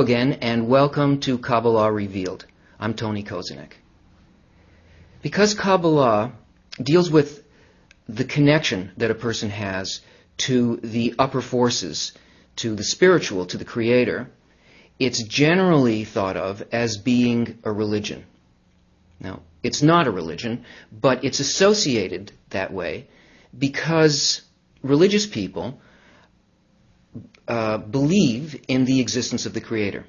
Hello again, and welcome to Cabala Revealed. I'm Tony Kosinec. Because Cabala deals with the connection that a person has to the upper forces, to the spiritual, to the Creator, it's generally thought of as being a religion. Now, it's not a religion, but it's associated that way because religious people believe in the existence of the Creator.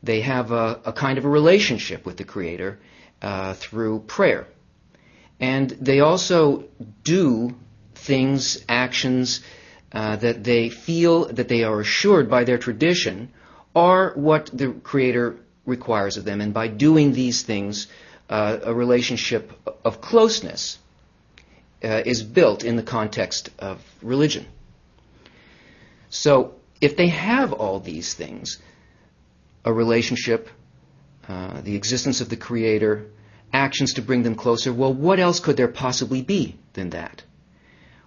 They have a kind of a relationship with the Creator through prayer. And they also do things, actions that they feel, that they are assured by their tradition, are what the Creator requires of them. And by doing these things, a relationship of closeness is built in the context of religion. So, if they have all these things, a relationship, the existence of the Creator, actions to bring them closer, well, what else could there possibly be than that?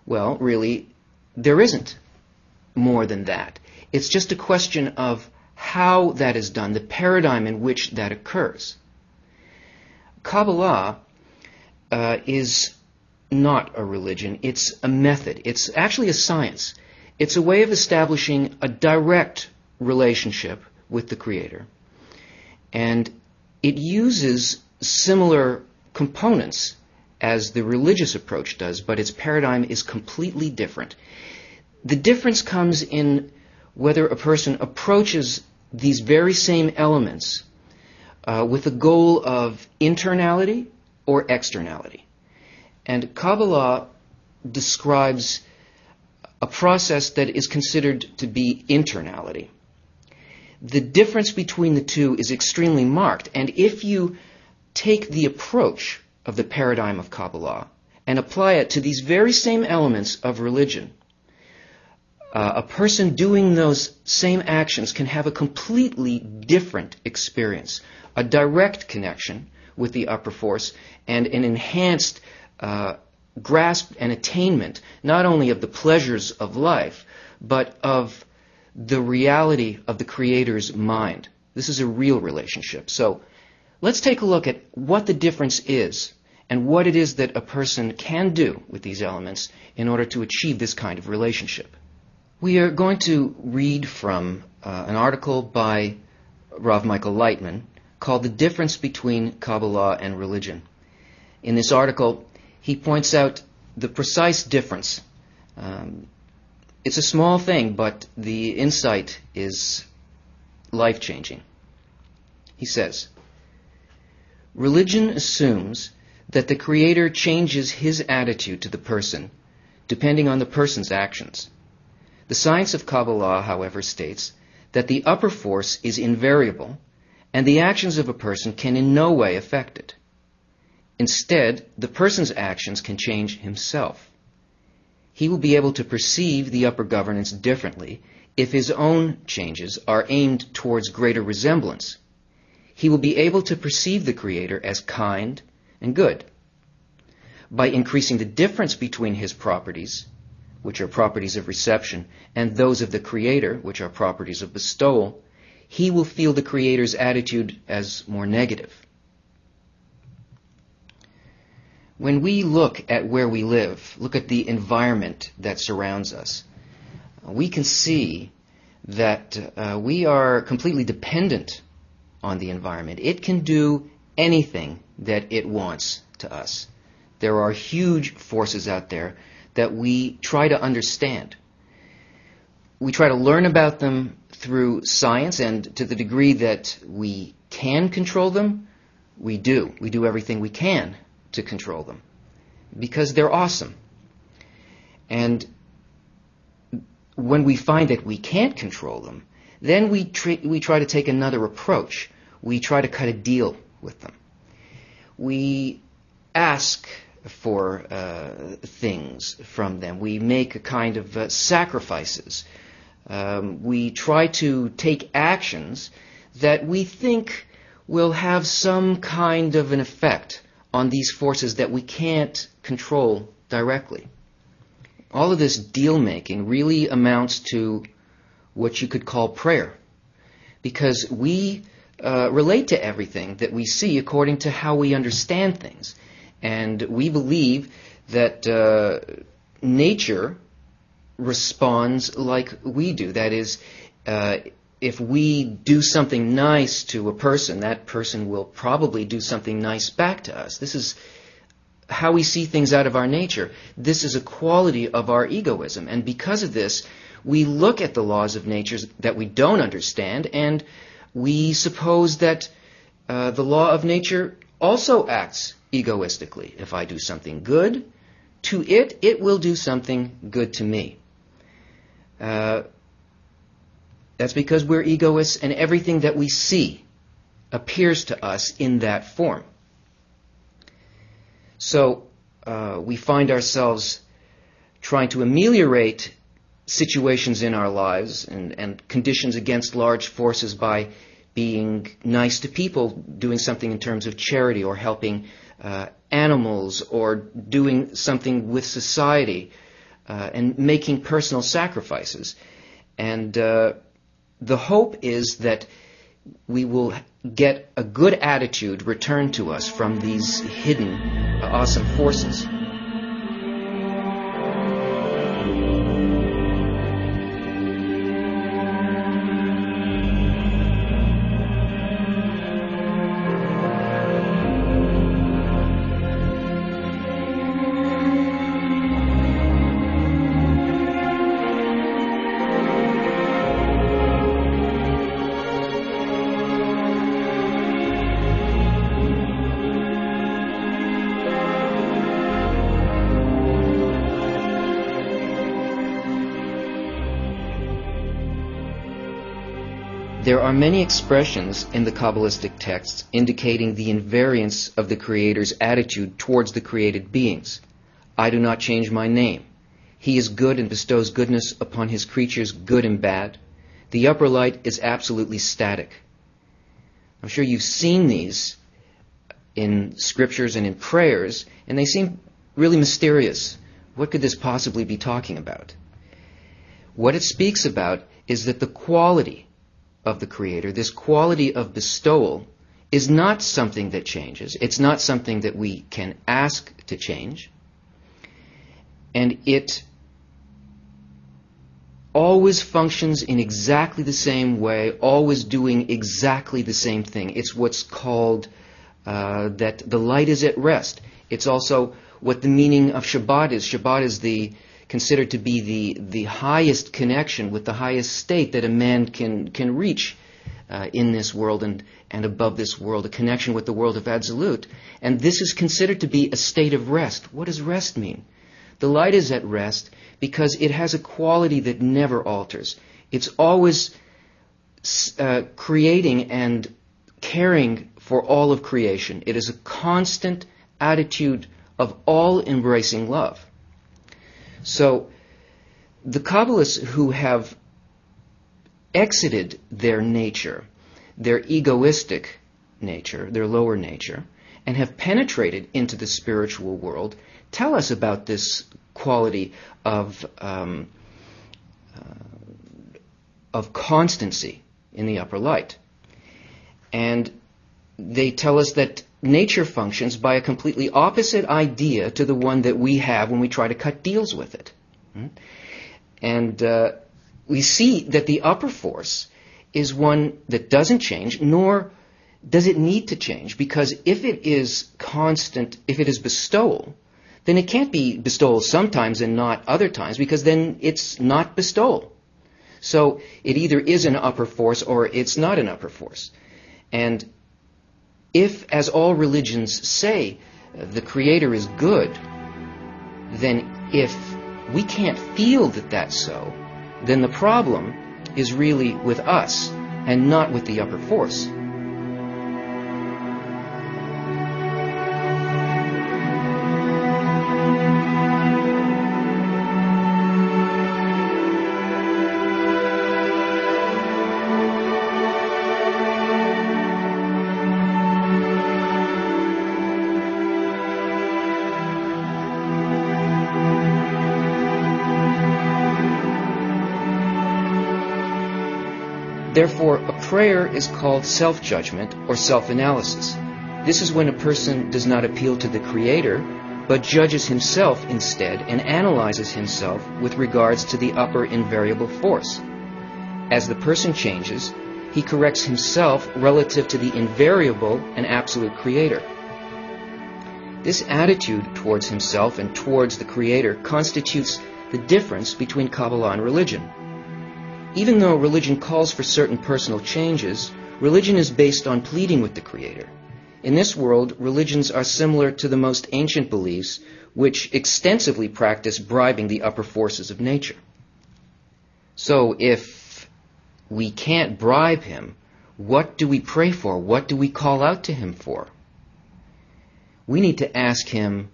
Well, really, there isn't more than that. It's just a question of how that is done, the paradigm in which that occurs. Kabbalah is not a religion. It's a method. It's actually a science. It's a way of establishing a direct relationship with the Creator. And it uses similar components as the religious approach does, but its paradigm is completely different. The difference comes in whether a person approaches these very same elements with the goal of internality or externality. And Kabbalah describes a process that is considered to be internality. The difference between the two is extremely marked, and if you take the approach of the paradigm of Kabbalah and apply it to these very same elements of religion, a person doing those same actions can have a completely different experience, a direct connection with the upper force, and an enhanced grasp and attainment not only of the pleasures of life, but of the reality of the Creator's mind. This is a real relationship. So let's take a look at what the difference is and what it is that a person can do with these elements in order to achieve this kind of relationship. We are going to read from an article by Rav Michael Lightman called The Difference Between Kabbalah and Religion. In this article, he points out the precise difference. It's a small thing, but the insight is life-changing. He says, religion assumes that the Creator changes his attitude to the person depending on the person's actions. The science of Kabbalah, however, states that the upper force is invariable and the actions of a person can in no way affect it. Instead, the person's actions can change himself. He will be able to perceive the upper governance differently if his own changes are aimed towards greater resemblance. He will be able to perceive the Creator as kind and good. By increasing the difference between his properties, which are properties of reception, and those of the Creator, which are properties of bestowal, he will feel the Creator's attitude as more negative. When we look at where we live, look at the environment that surrounds us, we can see that we are completely dependent on the environment. It can do anything that it wants to us. There are huge forces out there that we try to understand. We try to learn about them through science, and to the degree that we can control them, we do. We do everything we can to control them because they're awesome. And when we find that we can't control them, then we try to take another approach. We try to cut a deal with them. We ask for things from them. We make a kind of sacrifices. We try to take actions that we think will have some kind of an effect on these forces that we can't control directly. All of this deal-making really amounts to what you could call prayer, because we relate to everything that we see according to how we understand things. And we believe that nature responds like we do. That is, if we do something nice to a person, that person will probably do something nice back to us. This is how we see things out of our nature. This is a quality of our egoism. And because of this, we look at the laws of nature that we don't understand, and we suppose that the law of nature also acts egoistically. If I do something good to it, it will do something good to me. That's because we're egoists, and everything that we see appears to us in that form. So we find ourselves trying to ameliorate situations in our lives and conditions against large forces by being nice to people, doing something in terms of charity or helping animals or doing something with society and making personal sacrifices. And the hope is that we will get a good attitude returned to us from these hidden, awesome forces. There are many expressions in the Kabbalistic texts indicating the invariance of the Creator's attitude towards the created beings. I do not change my name. He is good and bestows goodness upon his creatures, good and bad. The upper light is absolutely static. I'm sure you've seen these in scriptures and in prayers, and they seem really mysterious. What could this possibly be talking about? What it speaks about is that the quality of the Creator, this quality of bestowal, is not something that changes. It's not something that we can ask to change. And it always functions in exactly the same way, always doing exactly the same thing. It's what's called that the light is at rest. It's also what the meaning of Shabbat is. Shabbat is considered to be the highest connection with the highest state that a man can reach in this world and above this world, a connection with the world of Absolute. And this is considered to be a state of rest. What does rest mean? The light is at rest because it has a quality that never alters. It's always creating and caring for all of creation. It is a constant attitude of all-embracing love. So the Kabbalists who have exited their nature, their egoistic nature, their lower nature, and have penetrated into the spiritual world, tell us about this quality of constancy in the upper light. And they tell us that nature functions by a completely opposite idea to the one that we have when we try to cut deals with it. And we see that the upper force is one that doesn't change, nor does it need to change, because if it is constant, if it is bestowal, then it can't be bestowal sometimes and not other times, because then it's not bestowal. So it either is an upper force or it's not an upper force. And if, as all religions say, the Creator is good, then if we can't feel that that's so, then the problem is really with us and not with the upper force. Therefore, a prayer is called self-judgment or self-analysis. This is when a person does not appeal to the Creator, but judges himself instead and analyzes himself with regards to the upper invariable force. As the person changes, he corrects himself relative to the invariable and absolute Creator. This attitude towards himself and towards the Creator constitutes the difference between Kabbalah and religion. Even though religion calls for certain personal changes, religion is based on pleading with the Creator. In this world, religions are similar to the most ancient beliefs, which extensively practice bribing the upper forces of nature. So if we can't bribe him, what do we pray for? What do we call out to him for? We need to ask him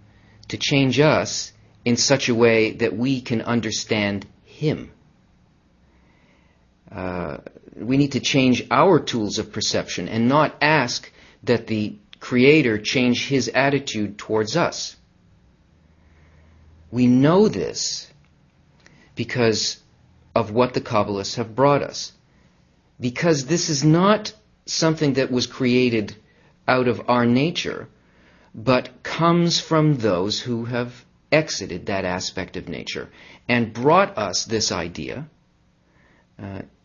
to change us in such a way that we can understand him. We need to change our tools of perception and not ask that the Creator change his attitude towards us. We know this because of what the Kabbalists have brought us. Because this is not something that was created out of our nature, but comes from those who have exited that aspect of nature and brought us this idea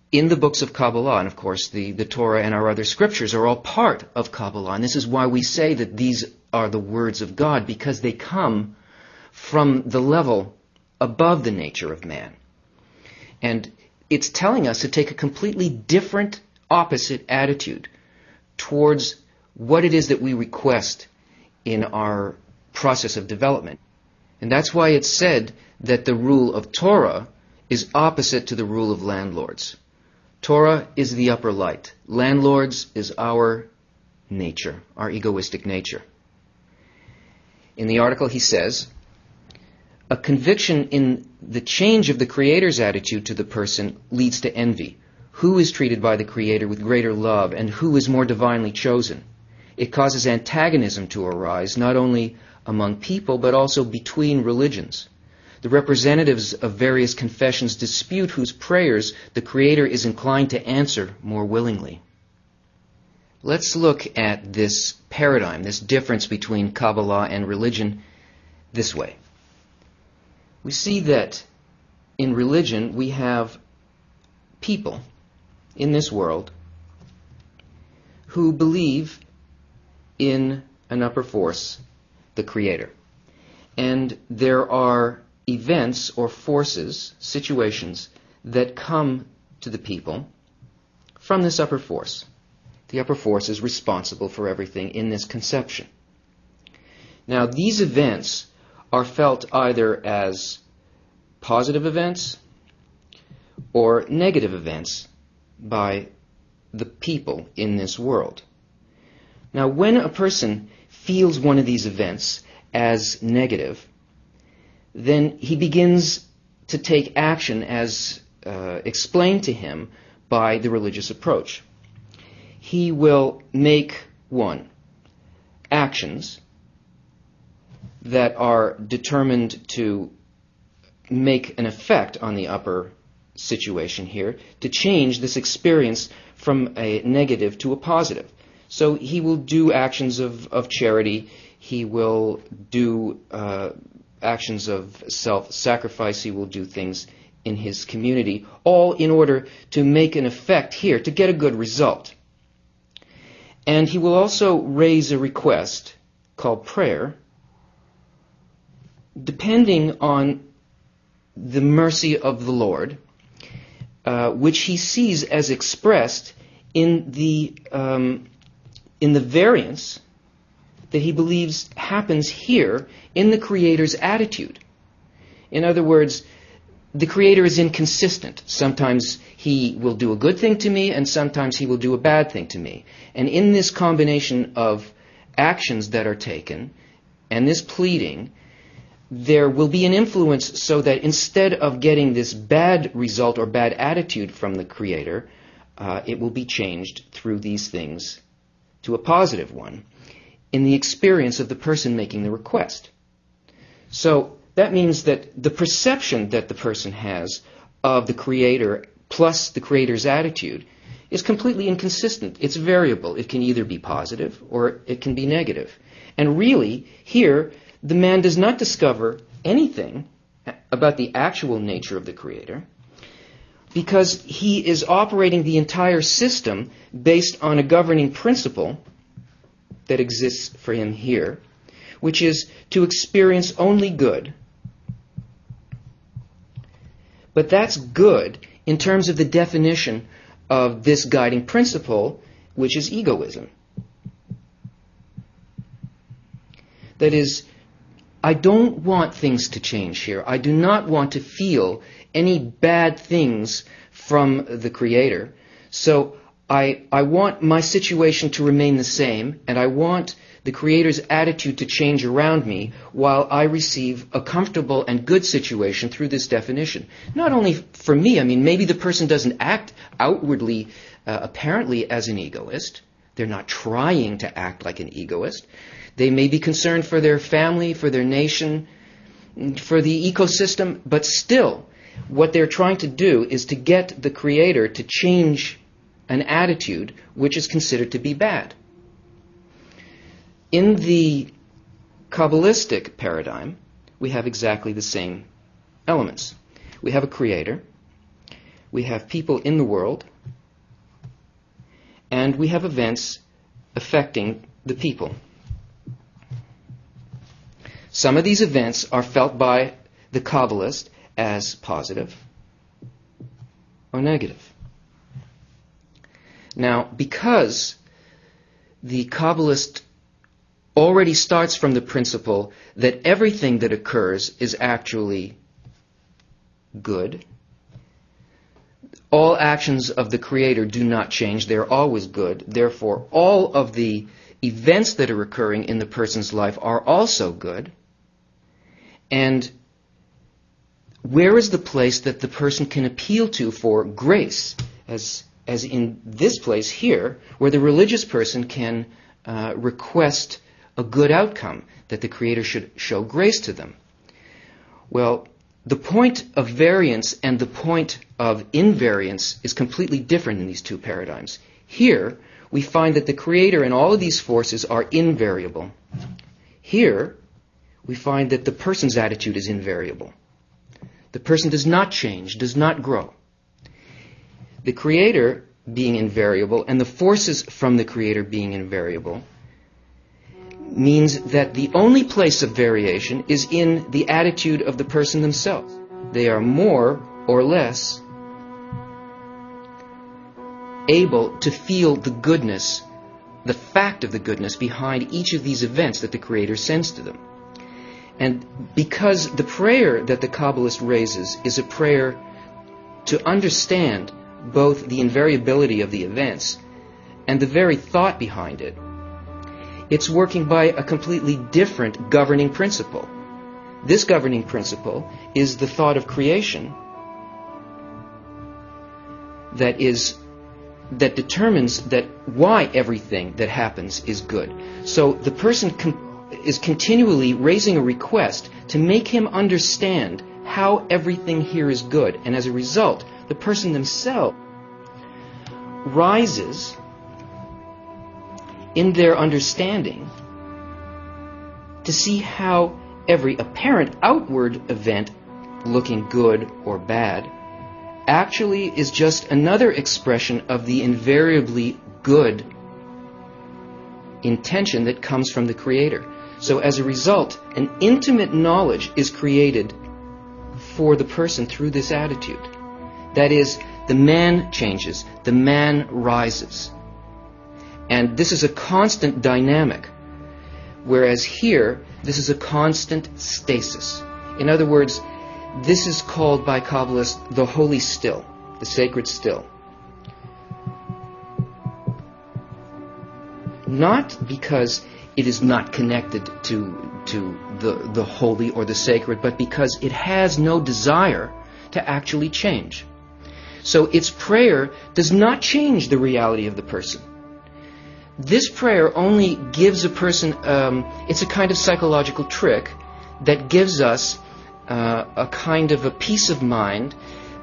in the books of Kabbalah. And of course, the Torah and our other scriptures are all part of Kabbalah. And this is why we say that these are the words of God, because they come from the level above the nature of man. And it's telling us to take a completely different, opposite attitude towards what it is that we request in our process of development. And that's why it's said that the rule of Torah is opposite to the rule of landlords. Torah is the upper light. Landlords is our nature, our egoistic nature. In the article he says, a conviction in the change of the Creator's attitude to the person leads to envy. Who is treated by the Creator with greater love, and who is more divinely chosen? It causes antagonism to arise, not only among people, but also between religions. The representatives of various confessions dispute whose prayers the Creator is inclined to answer more willingly. Let's look at this paradigm, this difference between Kabbalah and religion, this way. We see that in religion we have people in this world who believe in an upper force, the Creator. And there are events or forces, situations, that come to the people from this upper force. The upper force is responsible for everything in this conception. Now, these events are felt either as positive events or negative events by the people in this world. Now, when a person feels one of these events as negative, then he begins to take action as explained to him by the religious approach. He will make, one, actions that are determined to make an effect on the upper situation here, to change this experience from a negative to a positive. So he will do actions of charity, he will do actions of self-sacrifice, he will do things in his community, all in order to make an effect here, to get a good result. And he will also raise a request called prayer, depending on the mercy of the Lord, which he sees as expressed in the variance that he believes happens here in the Creator's attitude. In other words, the Creator is inconsistent. Sometimes he will do a good thing to me, and sometimes he will do a bad thing to me. And in this combination of actions that are taken and this pleading, there will be an influence so that instead of getting this bad result or bad attitude from the Creator, it will be changed through these things to a positive one in the experience of the person making the request. So that means that the perception that the person has of the Creator plus the Creator's attitude is completely inconsistent. It's variable. It can either be positive or it can be negative. And really, here, the man does not discover anything about the actual nature of the Creator, because he is operating the entire system based on a governing principle that exists for him here, which is to experience only good. But that's good in terms of the definition of this guiding principle, which is egoism. That is, I don't want things to change here. I do not want to feel any bad things from the Creator. So I want my situation to remain the same, and I want the Creator's attitude to change around me while I receive a comfortable and good situation through this definition. Not only for me, I mean, maybe the person doesn't act outwardly, apparently as an egoist. They're not trying to act like an egoist. They may be concerned for their family, for their nation, for the ecosystem, but still, what they're trying to do is to get the Creator to change an attitude which is considered to be bad. In the Kabbalistic paradigm, we have exactly the same elements. We have a Creator, we have people in the world, and we have events affecting the people. Some of these events are felt by the Kabbalist as positive or negative. Now, because the Kabbalist already starts from the principle that everything that occurs is actually good, all actions of the Creator do not change, they're always good, therefore all of the events that are occurring in the person's life are also good. And where is the place that the person can appeal to for grace, as in this place here, where the religious person can request a good outcome, that the Creator should show grace to them? Well, the point of variance and the point of invariance is completely different in these two paradigms. Here, we find that the Creator and all of these forces are invariable. Here, we find that the person's attitude is invariable. The person does not change, does not grow. The Creator being invariable and the forces from the Creator being invariable means that the only place of variation is in the attitude of the person themselves. They are more or less able to feel the goodness, the fact of the goodness behind each of these events that the Creator sends to them. And because the prayer that the Kabbalist raises is a prayer to understand both the invariability of the events and the very thought behind it, it's working by a completely different governing principle. This governing principle is the thought of creation that determines that why everything that happens is good. So the person is continually raising a request to make him understand how everything here is good. And as a result, the person themselves rises in their understanding to see how every apparent outward event, looking good or bad, actually is just another expression of the invariably good intention that comes from the Creator. So as a result, an intimate knowledge is created for the person through this attitude. That is, the man changes, the man rises. And this is a constant dynamic, whereas here, this is a constant stasis. In other words, this is called by Kabbalists the holy still, the sacred still. Not because it is not connected to the holy or the sacred, but because it has no desire to actually change. So its prayer does not change the reality of the person. This prayer only gives a person, it's a kind of psychological trick that gives us a kind of a peace of mind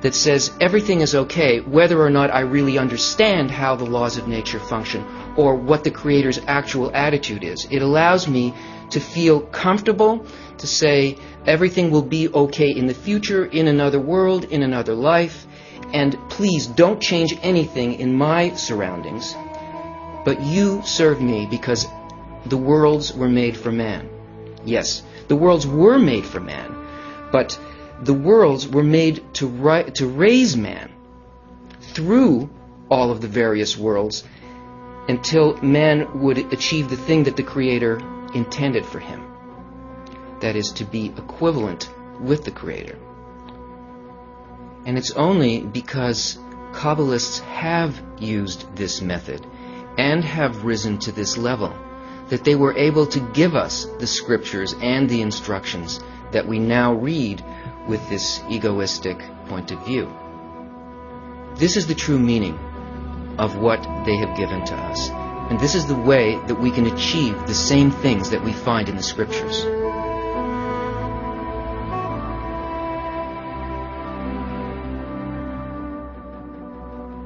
that says everything is okay whether or not I really understand how the laws of nature function or what the Creator's actual attitude is. It allows me to feel comfortable, to say everything will be okay in the future, in another world, in another life, and please don't change anything in my surroundings, but you serve me because the worlds were made for man. Yes, the worlds were made for man, but the worlds were made to raise man through all of the various worlds until man would achieve the thing that the Creator intended for him. That is, to be equivalent with the Creator. And it's only because Kabbalists have used this method and have risen to this level that they were able to give us the scriptures and the instructions that we now read with this egoistic point of view. This is the true meaning of what they have given to us. And this is the way that we can achieve the same things that we find in the scriptures.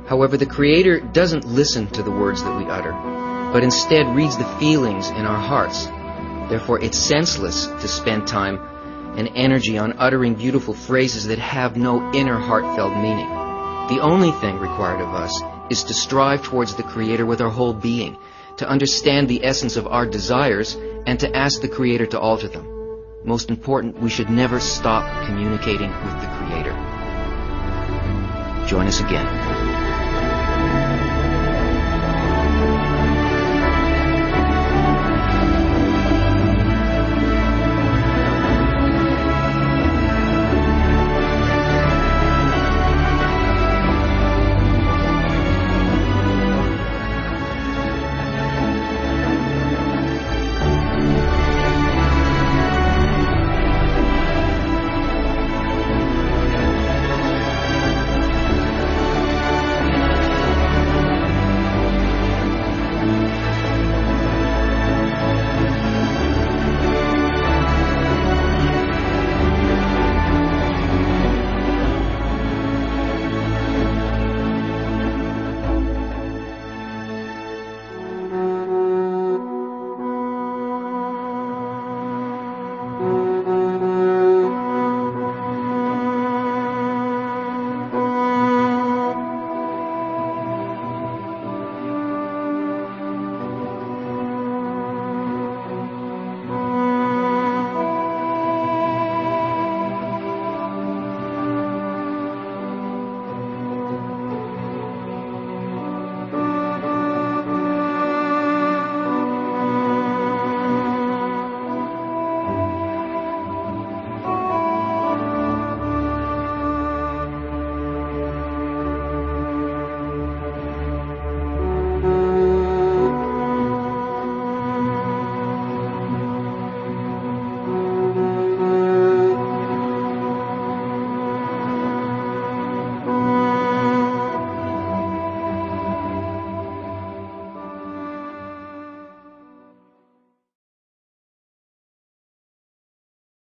However, the Creator doesn't listen to the words that we utter, but instead reads the feelings in our hearts. Therefore, it's senseless to spend time and energy on uttering beautiful phrases that have no inner heartfelt meaning. The only thing required of us is to strive towards the Creator with our whole being, to understand the essence of our desires, and to ask the Creator to alter them. Most important, we should never stop communicating with the Creator. Join us again.